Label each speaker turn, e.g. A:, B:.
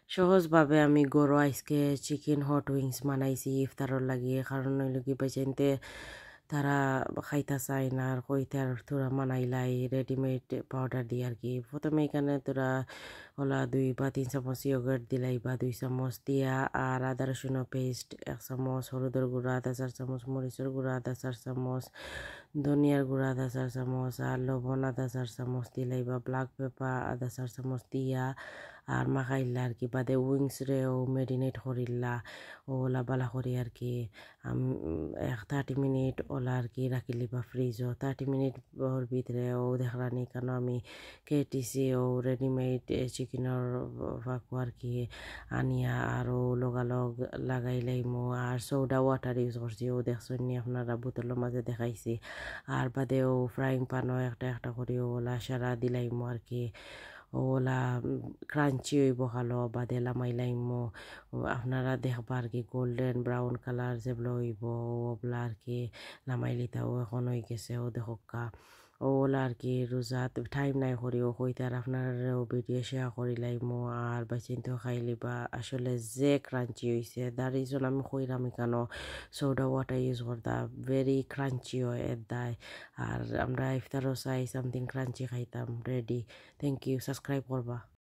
A: সহজভাবে আমি গরো আজকে চিকেন হট উইংস বানাইছি ইফতারর লাগিয়ে কারণ হইল কি পাইছেনতে তারা খাইতা চায় না আর কইতার তোরা মানাইলাই রেডিমেড পাউডার দিয়ে আর কি প্রথমে এখানে তোরা ওলা 2 বা 3 চামচ ইয়োগার্ট দিলাই বা 2 চামচ দিয়া আর আদা রসুন পেস্ট 1 চামচ হলুদের গুঁড়া 1/4 চামচ মরিচের গুঁড়া 1/4 চামচ ধনিয়ার গুঁড়া 1/4 চামচ আর লবণ 1/4 চামচ দিলাই বা ব্ল্যাক পেপার 1/4 চামচ দিয়া আর মাখাইলা আর কি বাদে উইংস রেও মেরিনেট করিলা ওলা বালা করি আর কি 30 মিনিট ওলা আর কি রাখিলি বা ফ্রিজও 30 মিনিট ওর ভিতরে ও দেখলানি কেন আমি কেটিসি ও রেডিমেড চিকেনের ফাঁকু আর কি আনিয়া আরও লগালগ লাগাইলাইমু আর সোডা ওয়াটার ইউজ করছি ও দেখছেন নি আপনারা বোতলের মাঝে দেখাইছি আর বাদেও ফ্রাইং প্যানও একটা একটা করে ওলা সারা দিলাইমু আর কি ওলা ক্রাঞ্চি হইব ভালো বাদে লামাইলাইমু আপনারা দেখবা আর কি গোল্ডেন ব্রাউন কালার যেগুলো হইব ওগুলা আর কি লামাইলিতাও এখন হয়ে গেছে ও দেখকা ওলা আর কি রোজাত টাইম নাই করিও কইতে আর আপনারাও ভিডিও শেয়ার করিলাইমু আর বাচিনতেও খাইলিবা আসলে যে ক্রাঞ্চি হয়েছে দ্যাট রিজন আমি কইরাম কেন সোডা ওয়াটার ইউজ করতা ভেরি ক্রাঞ্চি হয় এর দায় আর আমরা ইফতারও চাই সামথিং ক্রাঞ্চি খাইতাম রেডি থ্যাংক ইউ সাবস্ক্রাইব করবা